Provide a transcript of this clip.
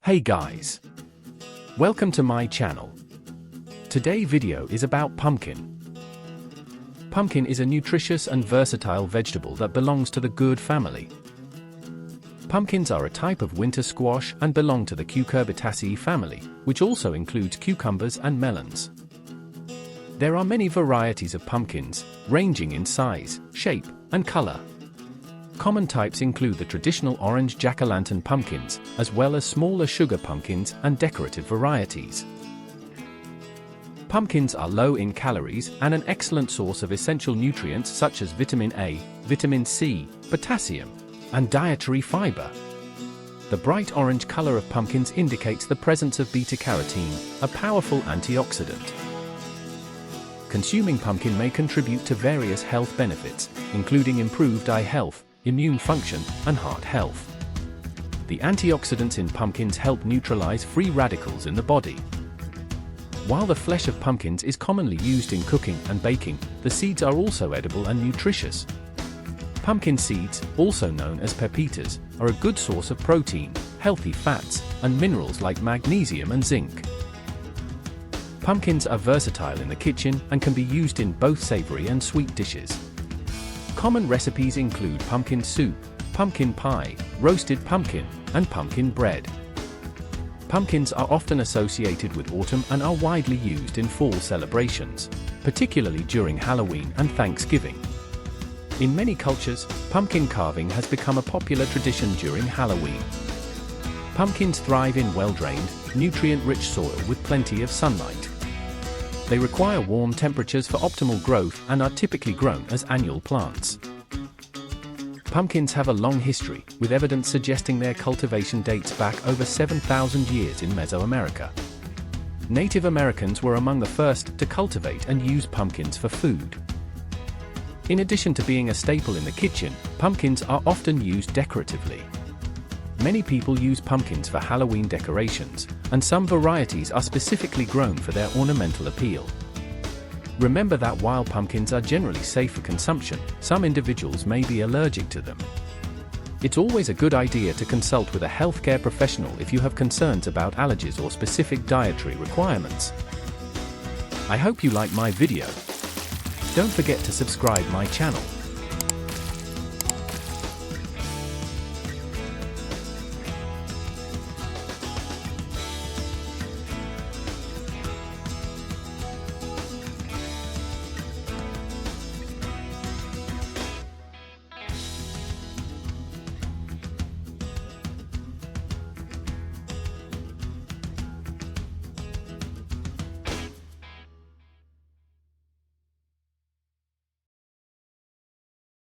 Hey guys! Welcome to my channel. Today's video is about pumpkin. Pumpkin is a nutritious and versatile vegetable that belongs to the gourd family. Pumpkins are a type of winter squash and belong to the Cucurbitaceae family, which also includes cucumbers and melons. There are many varieties of pumpkins, ranging in size, shape, and color. Common types include the traditional orange jack-o'-lantern pumpkins, as well as smaller sugar pumpkins and decorative varieties. Pumpkins are low in calories and an excellent source of essential nutrients such as vitamin A, vitamin C, potassium, and dietary fiber. The bright orange color of pumpkins indicates the presence of beta-carotene, a powerful antioxidant. Consuming pumpkin may contribute to various health benefits, including improved eye health, immune function, and heart health. The antioxidants in pumpkins help neutralize free radicals in the body. While the flesh of pumpkins is commonly used in cooking and baking, the seeds are also edible and nutritious. Pumpkin seeds, also known as pepitas, are a good source of protein, healthy fats, and minerals like magnesium and zinc. Pumpkins are versatile in the kitchen and can be used in both savory and sweet dishes. Common recipes include pumpkin soup, pumpkin pie, roasted pumpkin, and pumpkin bread. Pumpkins are often associated with autumn and are widely used in fall celebrations, particularly during Halloween and Thanksgiving. In many cultures, pumpkin carving has become a popular tradition during Halloween. Pumpkins thrive in well-drained, nutrient-rich soil with plenty of sunlight. They require warm temperatures for optimal growth and are typically grown as annual plants. Pumpkins have a long history, with evidence suggesting their cultivation dates back over 7,000 years in Mesoamerica. Native Americans were among the first to cultivate and use pumpkins for food. In addition to being a staple in the kitchen, pumpkins are often used decoratively. Many people use pumpkins for Halloween decorations, and some varieties are specifically grown for their ornamental appeal. Remember that while pumpkins are generally safe for consumption, some individuals may be allergic to them. It's always a good idea to consult with a healthcare professional if you have concerns about allergies or specific dietary requirements. I hope you like my video. Don't forget to subscribe my channel.